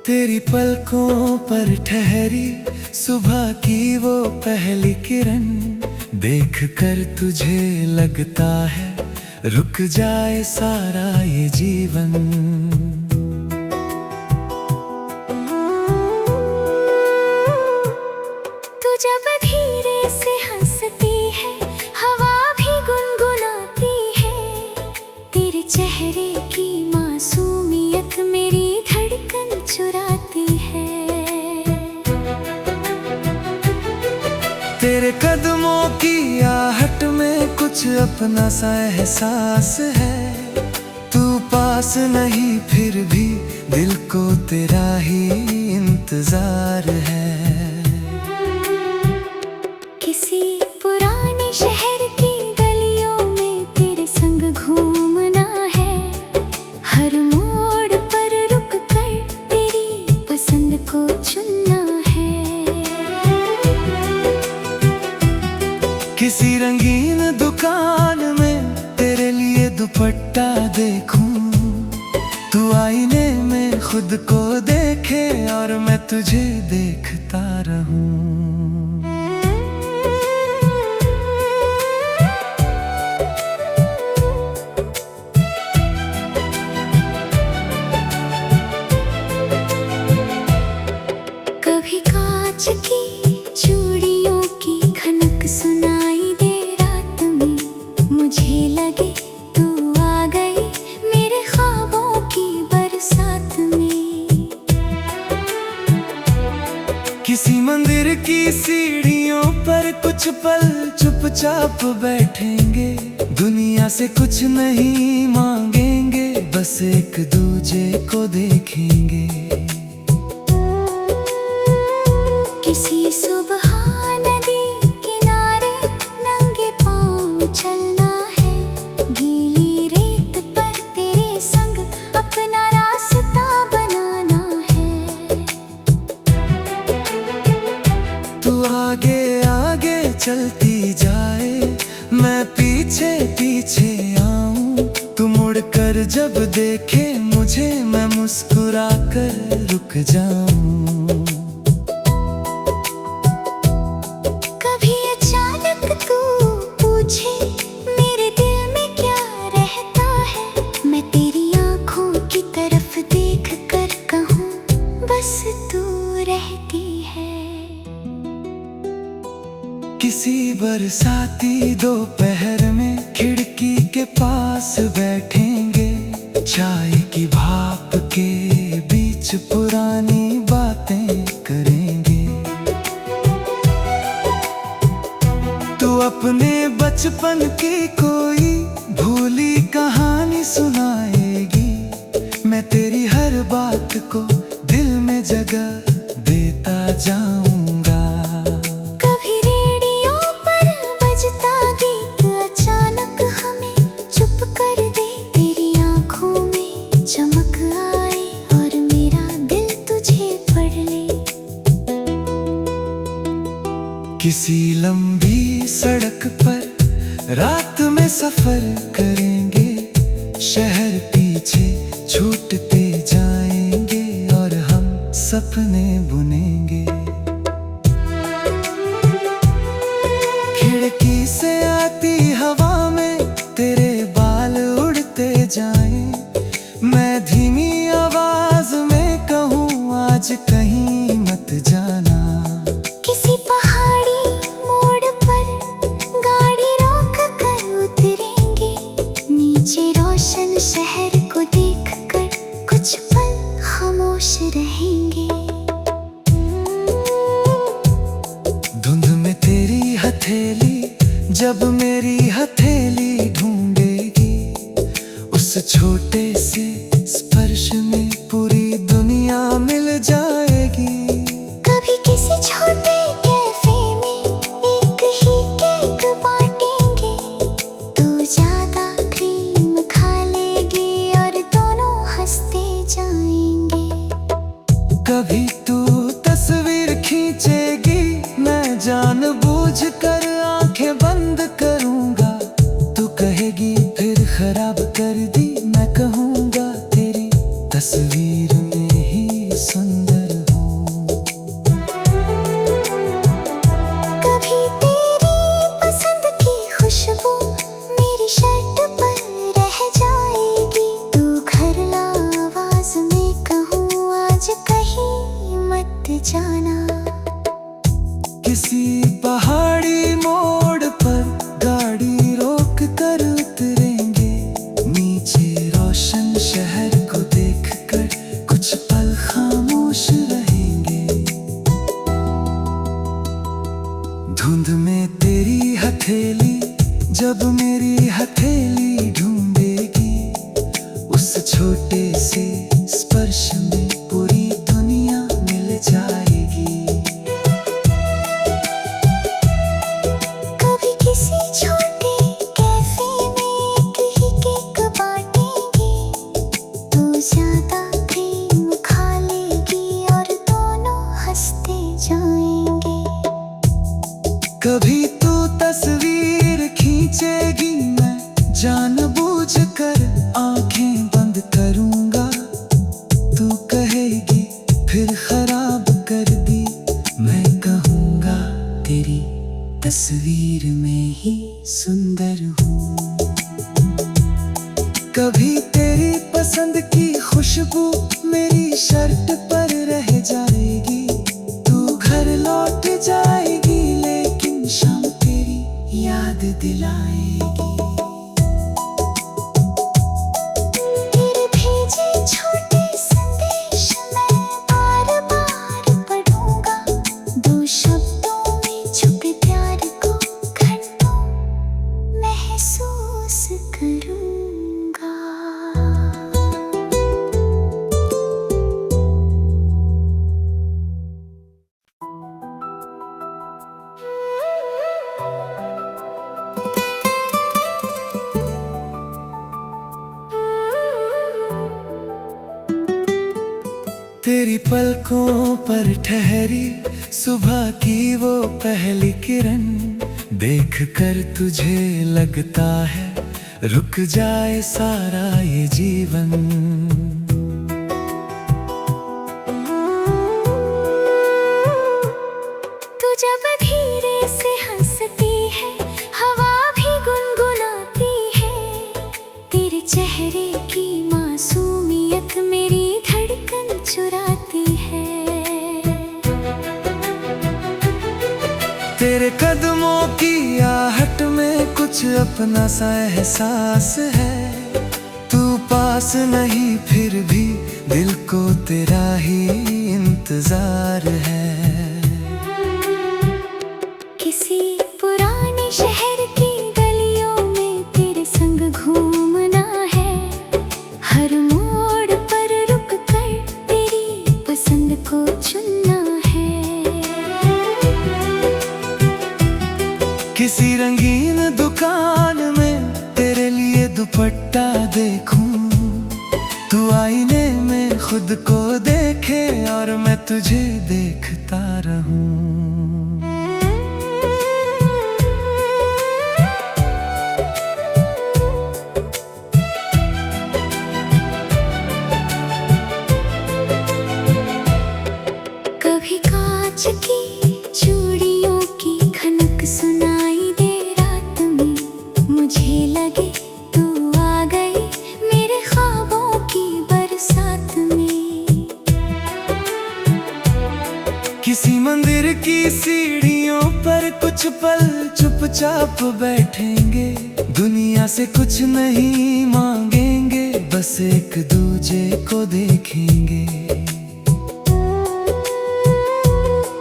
तेरी पलकों पर ठहरी सुबह की वो पहली किरण देख कर तुझे लगता है रुक जाए सारा ये जीवन। तू जब धीरे से हंसती है हवा भी गुनगुनाती है, तेरे चेहरे की मासूमियत मेरी धड़कन चुराती है। तेरे कदमों की आहट में कुछ अपना सा एहसास है, तू पास नहीं फिर भी दिल को तेरा ही इंतजार है। किसी पुराने शहर की गलियों में तेरे संग घूमना है, हर मोड़ पर रुक कर तेरी पसंद को चुनना है। किसी रंगीन दुकान में तेरे लिए दुपट्टा देखूं, तू आईने में खुद को देखे और मैं तुझे देखता रहूं। कभी कांच की चूड़ियों की खनक सुनाई दे रात में, मुझे लगे तू आ गई मेरे ख्वाबों की बरसात में। किसी मंदिर की सीढ़ियों पर कुछ पल चुपचाप बैठेंगे, दुनिया से कुछ नहीं मांगेंगे बस एक दूजे को देखेंगे। किसी सुबह नदी किनारे नंगे पाँव चलना है, गीली रेत पर तेरे संग अपना रास्ता बनाना है। तू आगे आगे चलती जाए मैं पीछे पीछे आऊं, तू मुड़ कर जब देखे मुझे मैं मुस्कुरा कर रुक जाऊं। कभी अचानक तू पूछे मेरे दिल में क्या रहता है, मैं तेरी आँखों की तरफ देख कर कहूँ बस तू रहती है। किसी बरसाती दोपहर में खिड़की के पास बैठेंगे, चाय की भाप के बीच पुरानी बातें करेंगे। तू अपने बचपन की कोई भूली कहानी सुनाएगी, मैं तेरी हर बात को दिल में जगह देता जाऊंगा। कभी रेडियो पर बजता गीत अचानक हमें चुप कर दे, तेरी आँखों में चमक आए और मेरा दिल तुझे पढ़ ले। किसी लंबी सड़क पर रात में सफर करेंगे, शहर पीछे छूटते जाएंगे और हम सपने बुनेंगे। खिड़की से आती हवा में तेरे बाल उड़ते जाएं, मैं धीमी आवाज में कहूँ आज कहीं मत जाना। किसी पहाड़ी मोड़ पर गाड़ी रोक कर उतरेंगे, नीचे रोशन शहर को देखकर कुछ पल खामोश रहेंगे। धुंध में तेरी हथेली जब मेरी हथेली ढूंढेगी, उस छोटे से स्पर्श में पूरी दुनिया मिल जाएगी। कभी किसी छोटे कैफे में एक ही केक बांटेंगे, तू ज्यादा क्रीम खा लेगी और दोनों हंसते जाएंगे। कभी तू तस्वीर खींचेगी मैं जानबूझ कर आंखें बंद करूंगा, तू कहेगी फिर खराब कर दी, मैं कहूंगा तेरी तस्वीर में ही सुंदर किसी पहाड़ी मोड़ पर गाड़ी रोक कर उतरेंगे, नीचे रोशन शहर को देखकर कुछ पल खामोश रहेंगे। धुंध में तेरी हथेली जब मेरी हथेली ढूंढेगी, उस छोटे से स्पर्श में पूरी दुनिया मिल जाएगी। कभी किसी छोटे कैफे में एक ही केक बांटेंगे, तू ज्यादा क्रीम खा लेगी और दोनों हंसते जाएंगे। कभी तू तस्वीर खींचेगी, मैं जानबूझकर आंखें बंद करूंगा, तू कहेगी फिर खराब कर दी, मैं कहूंगा तेरी तस्वीर में ही सुंदर हूँ। कभी तेरी पसंद की खुशबू मेरी शर्ट पर रह जाएगी, तू घर लौट जाएगी लेकिन शाम तेरी याद दिलाएगी। तेरे भेजे छोटे संदेश मैं बार बार पढ़ूंगा, दो शब्दों में छुपे प्यार को घंटों महसूस करूंगा। तेरी पलकों पर ठहरी सुबह की वो पहली किरण, देख कर तुझे लगता है रुक जाए सारा ये जीवन। तू जब धीरे से हंसती है, हवा भी गुनगुनाती है, तेरे चेहरे की मासूमियत मेरी धड़कन चुराती है। तेरे कदमों की आहट में कुछ अपना सा एहसास है, तू पास नहीं फिर भी दिल को तेरा ही इंतजार है। किसी पुराने शहर की गलियों में तेरे संग घूमना है, हर मोड़ पर रुक कर तेरी पसंद को चुनना है। किसी रंगीन दुकान में तेरे लिए दुपट्टा देखूं, तू आईने में खुद को देखे और मैं तुझे देखता रहूं। कभी कांच की चूड़ियों की खनक सुनाई दे रात में, मुझे लगे तू आ गई मेरे ख्वाबों की बरसात में। किसी मंदिर की सीढ़ियों पर कुछ पल चुपचाप बैठेंगे, दुनिया से कुछ नहीं मांगेंगे, बस एक दूजे को देखेंगे।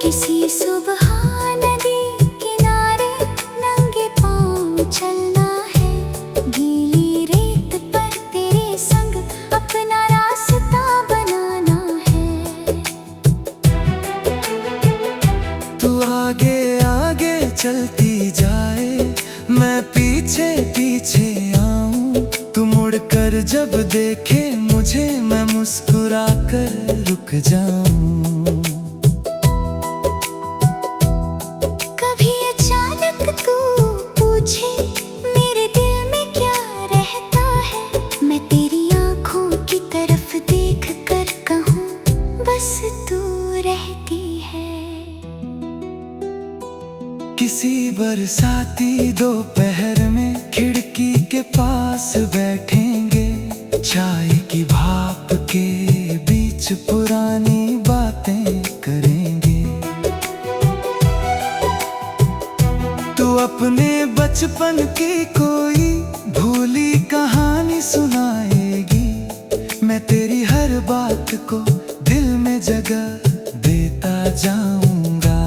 किसी सुबह नदी किनारे नंगे पाँव चलना है, गीली रेत पर तेरे संग अपना रास्ता बनाना है। तू आगे आगे चलती जाए, मैं पीछे पीछे आऊं, तू मुड़ कर जब देखे मुझे मैं मुस्कुरा कर रुक जाऊं। कभी अचानक तू पूछे मेरे दिल में क्या रहता है, मैं तेरी आंखों की तरफ देख कर कहूँ बस तू रहती है। किसी बरसाती दोपहर में खिड़की के पास बैठेंगे, चाय की भाप के बीच पुरानी बातें करेंगे। अपने बचपन की कोई भूली कहानी सुनाएगी। मैं तेरी हर बात को दिल में जगह देता जाऊंगा।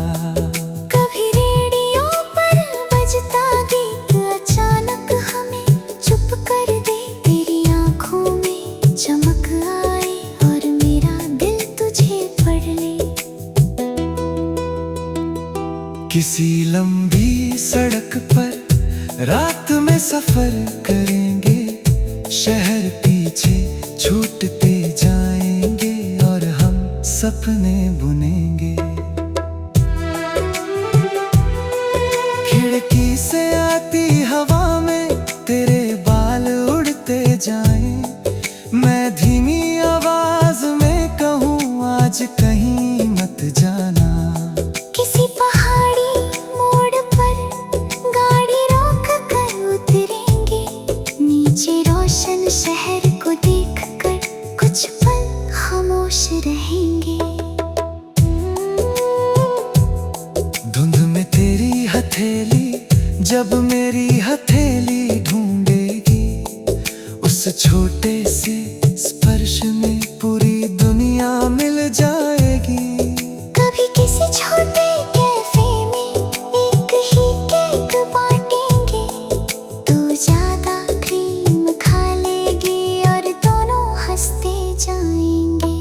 कभी रेडियो पर बजता गीत अचानक हमें चुप कर दे। तेरी आंखों में चमक आए और मेरा दिल तुझे पढ़ ले। किसी लंबी सड़क पर रात में सफर करेंगे। शहर पीछे छूटते जाएंगे और हम सपने बुनेंगे। खिड़की से आती हवा में तेरे बाल उड़ते जाएं। मैं धीमी आवाज में कहूँ आज कहीं मत जाना। किसी पहाड़ी मोड़ पर गाड़ी रोक कर उतरेंगे। नीचे रोशन शहर को देखकर कुछ पल खामोश रहेंगे। धुंध में तेरी हथेली जब मेरी हथेली ढूंढेगी। उस छोटे से स्पर्श में पूरी दुनिया मिल जाएगी। कभी किसी छोटे कैफे में एक ही केक बांटेंगे। तू ज्यादा क्रीम खा लेगी और दोनों हंसते जाएंगे।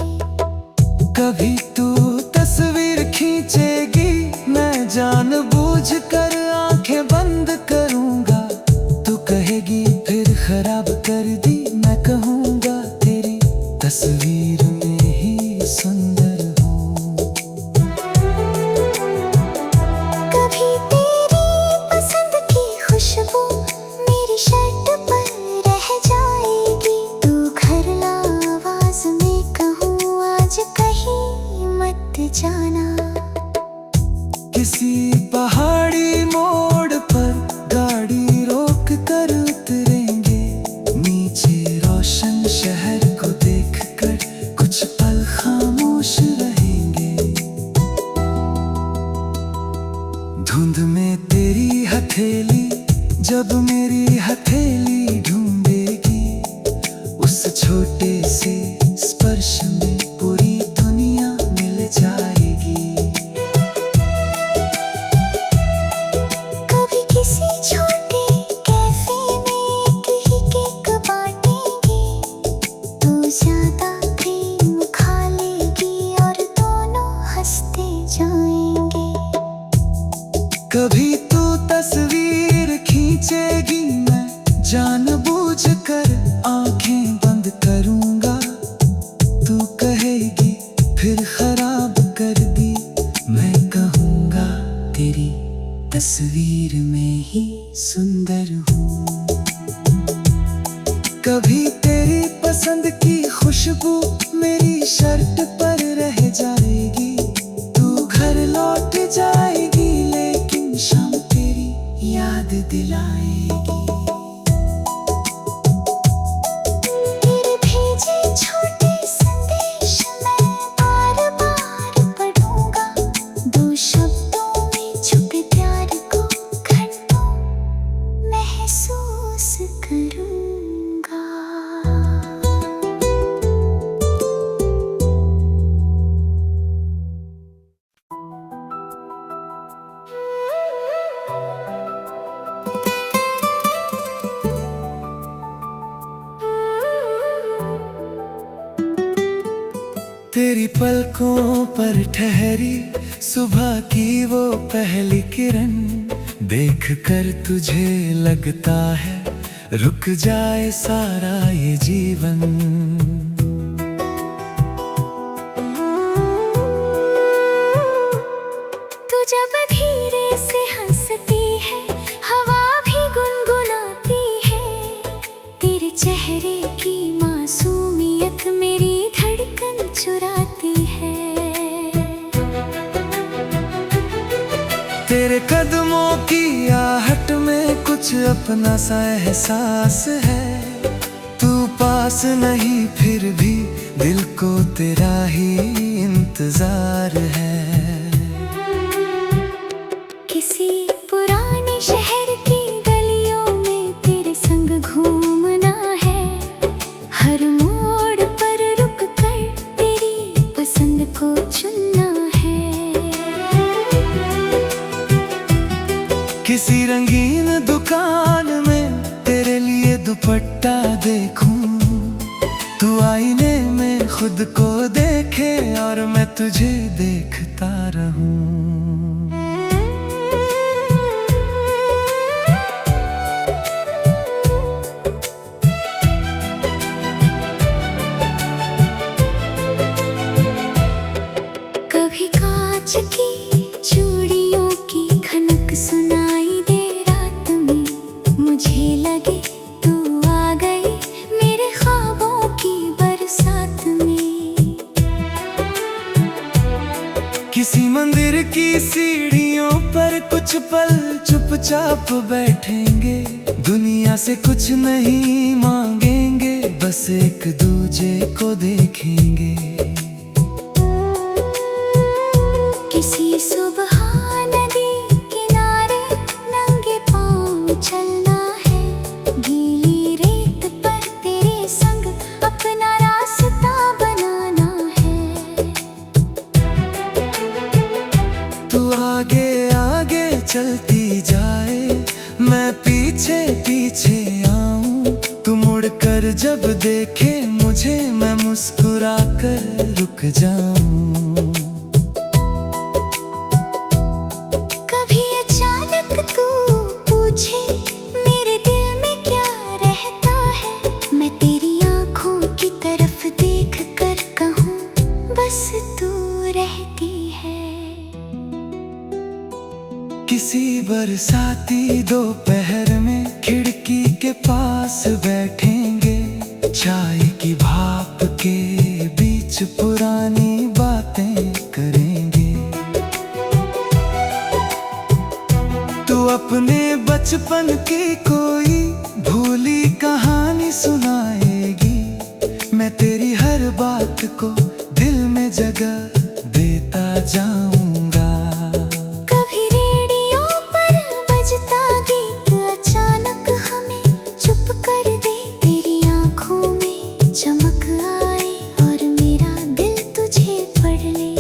कभी तू तस्वीर खींचेगी, मैं जानबूझकर आंखें बंद करूंगा। तू कहेगी फिर खराब कर दी, मैं कहूंगा तेरी तस्वीर में ही सुंदर हूँ। कभी तेरी पसंद की खुशबू मेरी शर्ट पर रह जाएगी। तू घर ला आवाज में कहूँ आज कहीं मत जाना। किसी पहाड़ी मोड़ पर गाड़ी रोक कर उतरेंगे। नीचे रोशन शहर को देखकर कुछ पल खामोश रहेंगे। धुंध में तेरी हथेली जब मेरी हथेली ढूंढेगी। उस छोटे से स्पर्श में पूरी दुनिया मिल जाएगी। कभी किसी छोटे कैफे में एक ही केक बांटेंगे। तू ज्यादा क्रीम खा लेगी और दोनों हंसते जाएंगे। कभी तू तस्वीर खींचेगी, मैं जानबूझकर आंखें बंद करूंगा। तू कहेगी फिर खराब कर दी, मैं कहूंगा तेरी तस्वीर में ही सुंदर हूँ। कभी तेरी पसंद की खुशबू मेरी शर्ट पर रह जाएगी। तू घर लौट जाएगी लेकिन शाम तेरी याद दिलाएगी। तेरे भेजे छोटे संदेश मैं बार बार पढ़ूंगा। दो शब्दों में छुपे प्यार को घंटों महसूस करूंगा। तेरी पलकों पर ठहरी सुबह की वो पहली किरण देख कर तुझे लगता है रुक जाए सारा ये जीवन। तू जब धीरे से हंसती है हवा भी गुनगुनाती है। तेरे चेहरे की मासूमियत मेरी धड़कन चुराती है। तेरे कदमों की आहट में कुछ अपना सा एहसास है। तू पास नहीं फिर भी दिल को तेरा ही इंतजार है। किसी पुराने शहर किसी रंगीन दुकान में तेरे लिए दुपट्टा देखूं, तू आईने में खुद को देखे और मैं तुझे देखता रहूं। कभी कांच की चूड़ियों की खनक सुनाई दे रात में, मुझे लगे तू आ गई मेरे ख्वाबों की बरसात में। किसी मंदिर की सीढ़ियों पर कुछ पल चुपचाप बैठेंगे, दुनिया से कुछ नहीं मांगेंगे, बस एक दूजे को देखेंगे। किसी सुबह नदी किनारे नंगे पाँव चलना है, गीली रेत पर तेरे संग अपना रास्ता बनाना है। तू आगे आगे चलती जाए, मैं पीछे पीछे आऊं, तू मुड़ कर जब देखे मुझे, मैं मुस्कुरा कर रुक जाऊं। कभी अचानक तू पूछे मेरे दिल में क्या रहता है, मैं तेरी आंखों की तरफ देख कर कहूँ बस तू रहती है। किसी बरसाती दोपहर में खिड़की के पास बैठेंगे, चाय की भाप के बीच पुरानी बातें करेंगे। तू अपने बचपन की कोई भूली कहानी सुनाएगी, मैं तेरी हर बात को दिल में जगह देता जाऊंगा। कभी रेडियो पर बजता गीत अचानक हमें चुप कर दे, तेरी आंखों में चमक आए और मेरा दिल तुझे पढ़ ले।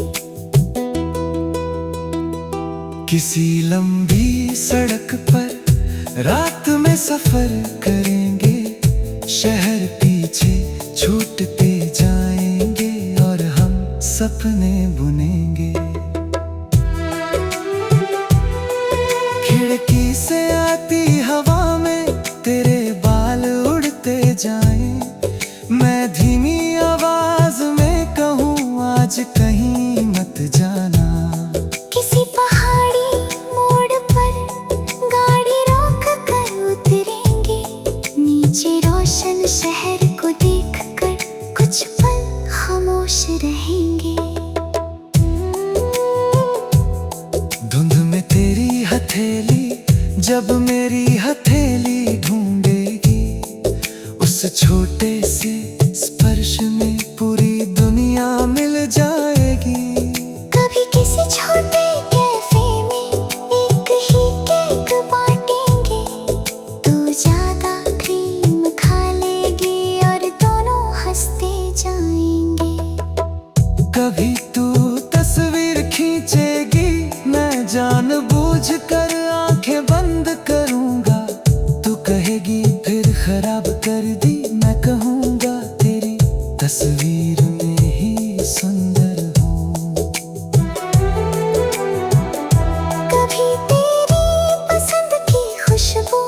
किसी लंबी सड़क पर रात में सफर करेंगे, शहर पीछे छूटते जाएंगे और हम सपने बुनेंगे। खिड़की से आती हवा में तेरे बाल उड़ते जाएं, मैं धीमी आवाज में कहूँ आज कहीं मत जाना। किसी पहाड़ी मोड़ पर गाड़ी रोक कर उतरेंगे, नीचे रोशन शहर को देखकर कुछ पल खामोश रहेंगे। धुंध में तेरी हथेली जब मेरी हथेली ढूंढेगी, उस छोटे से स्पर्श में पूरी दुनिया मिल जाएगी। कभी किसी छोटे कैफे में एक ही केक बांटेंगे, तू ज्यादा क्रीम खा लेगी और दोनों हंसते जाएंगे। कभी तू तस्वीर खींचेगी, मैं जानबूझकर आंखें बंद करूंगा, तू कहेगी फिर खराब कर दी, मैं कहूंगा तेरी तस्वीर में ही सुंदर हूँ। कभी तेरी पसंद की खुशबू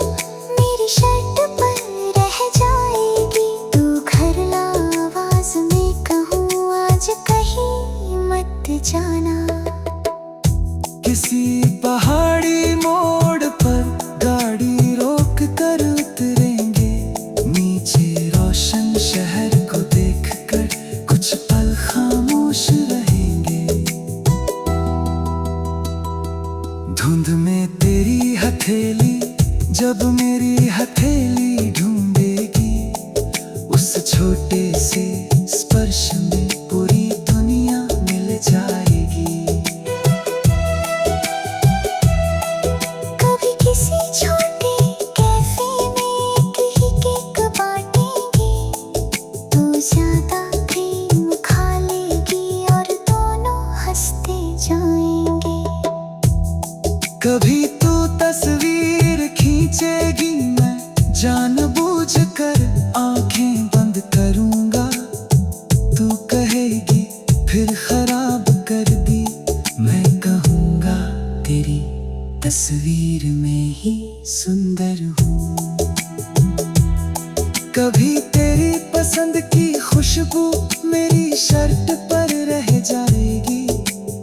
मेरी शर्ट पर रह जाएगी, तू घर ला आवाज में कहूँ आज कहीं मत जाना। किसी पहाड़ी मोड़ पर गाड़ी रोक कर उतरेंगे, नीचे रोशन शहर को देखकर कुछ पल खामोश रहेंगे। धुंध में तेरी हथेली जब मेरी हथेली ढूंढेगी, उस छोटे से स्पर्श में पूरी दुनिया मिल जाएगी। कभी किसी छोटे कैफे में एक ही केक बांटेंगे, तू ज्यादा क्रीम खा लेगी और दोनों हंसते जाएंगे। कभी तू तस्वीर खींचेगी, मैं जानबूझकर आंखें बंद करूंगा। तू कहेगी फिर खराब कर दी, मैं कहूंगा तेरी तस्वीर में ही सुंदर हूँ। कभी तेरी पसंद की खुशबू मेरी शर्ट पर रह जाएगी।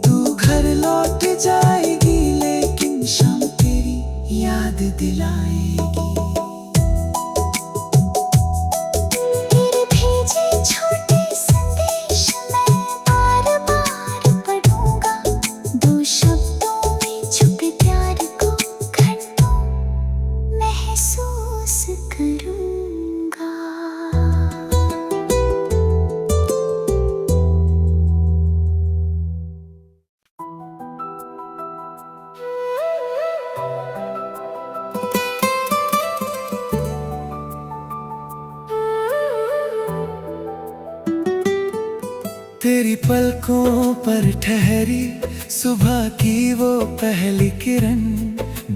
तू घर लौट जाएगी लेकिन शाम तेरी याद दिलाएगी। तेरे भेजे छोटे संदेश मैं बार बार पढ़ूंगा। दो शब्दों में छुपे प्यार को घंटों महसूस करूंगा। तेरी पलकों पर ठहरी सुबह की वो पहली किरण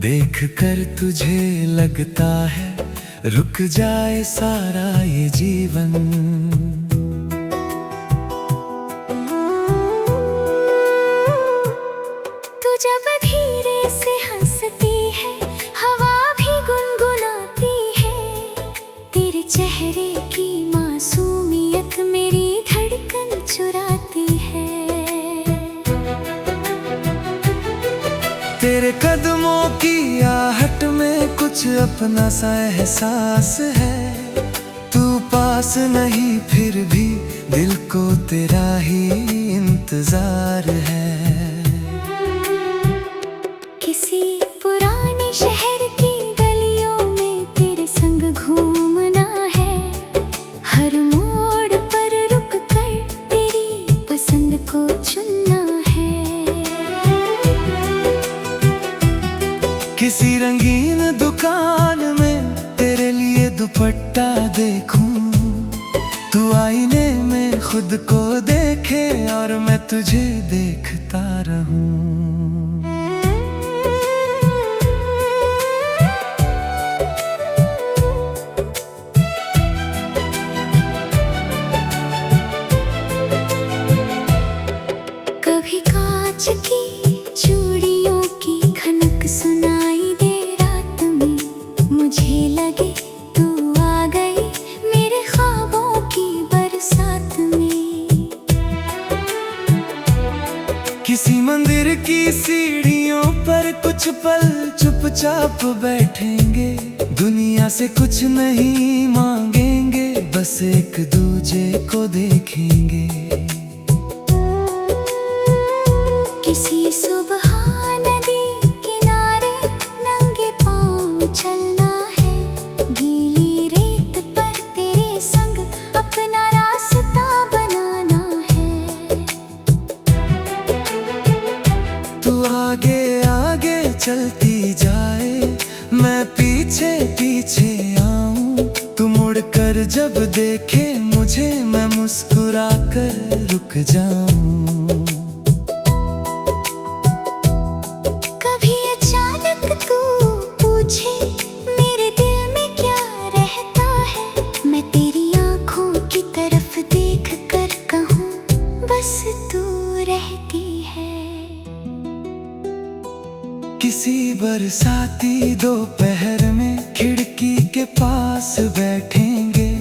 देख कर तुझे लगता है रुक जाए सारा ये जीवन। तू जब धीरे से हंसती है हवा भी गुनगुनाती है। तेरे चेहरे की मासूमियत मेरी धड़कन चुराती है। तेरे कदमों की आहट में कुछ अपना सा एहसास है। तू पास नहीं फिर भी दिल को तेरा ही इंतजार है। किसी पुराने शहर की गलियों में तेरे संग घूमना है। हर मोड़ पर रुक कर तेरी पसंद को चुनना है। किसी रंगीन दुकान में तेरे लिए दुपट्टा देखूं। तू आईने में खुद को देखे और मैं तुझे देखता रहूं। कभी कांच की चूड़ियों की खनक सुनाई दे रात में। मुझे लगे तू आ गई मेरे ख्वाबों की बरसात में। किसी मंदिर की सीढ़ियों पर कुछ पल चुपचाप बैठेंगे। दुनिया से कुछ नहीं मांगेंगे, बस एक दूजे को देखेंगे। किसी सुबह नदी किनारे नंगे पाँव चलना है। गीली रेत पर तेरे संग अपना रास्ता बनाना है। तू आगे आगे चलती जाए, मैं पीछे पीछे आऊं। तू मुड़ कर जब देखे मुझे, मैं मुस्कुरा कर रुक जाऊं। कभी अचानक तू पूछे मेरे दिल में क्या रहता है। मैं तेरी आंखों की तरफ देख कर कहूँ बस तू रहती है। किसी बरसाती दोपहर में खिड़की के पास बैठेंगे।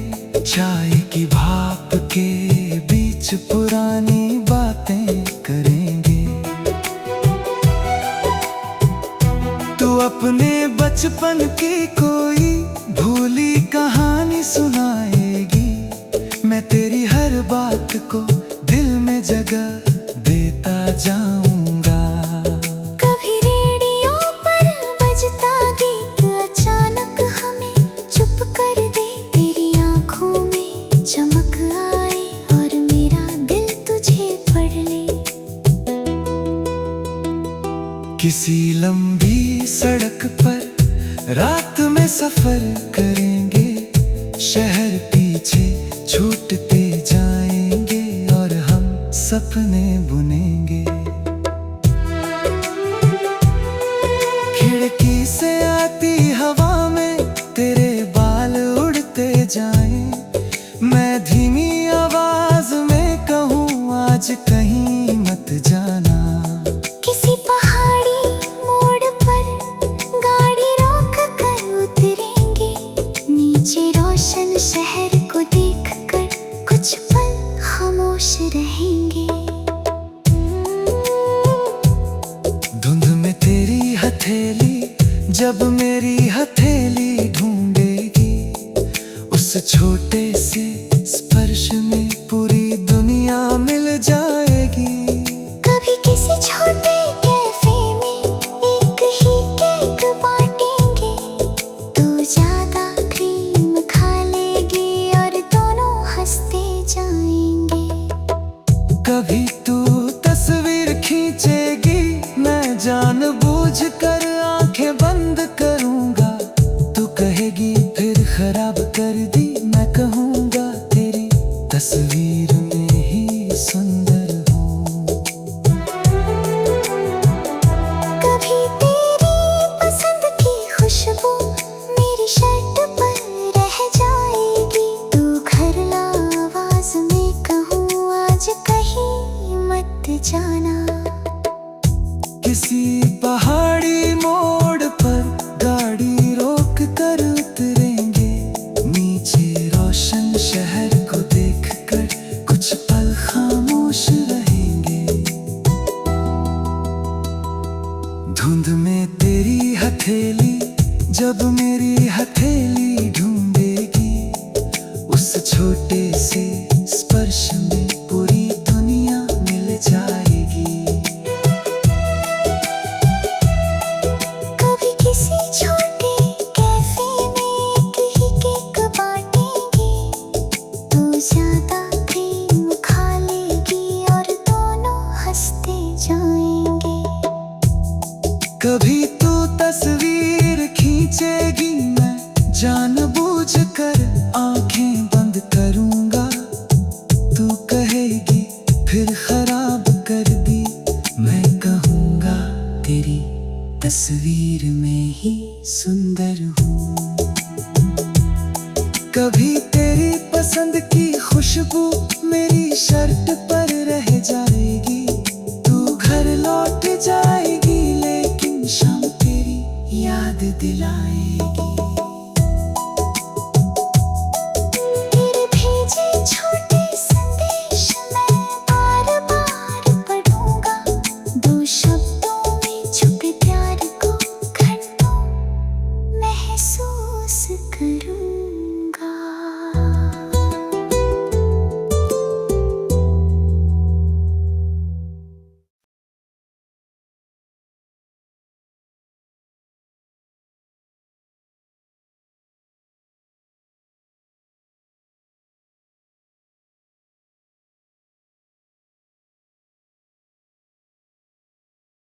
चाय की भाप के बीच पुरानी बातें करेंगे। तू अपने बचपन की कोई भूली कहानी सुनाएगी। मैं तेरी हर बात को दिल में जगह देता जाऊंगा। कभी रेडियो पर बजता गीत अचानक हमें चुप कर दे। तेरी आंखों में चमक आए और मेरा दिल तुझे पढ़ ले। किसी लंबी सड़क पर रात में सफर करेंगे। शहर पीछे छूटते जाएंगे और हम सपने बुनेंगे। खिड़की गाड़ी से आती हवा में तेरे बाल उड़ते जाएं। मैं धीमी आवाज में कहूँ आज कहीं मत जाना। किसी पहाड़ी मोड़ पर गाड़ी रोक कर उतरेंगे, नीचे रोशन शहर को देखकर कुछ पल खामोश रहेंगे। धुंध में तेरी हथेली जब मेरी हथेली ढूंढेगी, उस छोटे से स्पर्श में पूरी दुनिया मिल जाएगी। कभी किसी छोटे कैफे में एक ही केक बांटेंगे, तू ज्यादा क्रीम खा लेगी और दोनों हंसते जाएंगे। कभी तू तस्वीर खींचेगी, मैं जानबूझकर आंखें बंद करूंगा। तू कहेगी फिर खराब कर दी, मैं कहूंगा तेरी तस्वीर में ही सुंदर हूँ। कभी तेरी पसंद की खुशबू मेरी शर्ट पर रह जाएगी, तू घर ला आवाज में कहूँ आज कहीं मत जाना। किसी पहाड़ी मोड़ पर गाड़ी रोक कर उतरेंगे, नीचे रोशन शहर को देखकर कुछ पल खामोश रहेंगे। धुंध में तेरी हथेली जब मेरी हथेली ढूंढेगी, उस छोटे से स्पर्श में पूरी दुनिया मिल जाएगी। कभी किसी छोटे कैफे में एक ही केक बांटेंगे, तू ज्यादा क्रीम खा लेगी और दोनों हंसते जाएंगे। कभी तू तस्वीर खींचेगी, मैं जानबूझकर आंखें बंद करूंगा। तू कहेगी फिर खराब कर दी, मैं कहूंगा तेरी तस्वीर में ही सुंदर हूँ। कभी तेरी पसंद की खुशबू मेरी शर्ट पर रह जाएगी, तू घर लौट जाएगी लेकिन शाम तेरी याद दिलाएगी।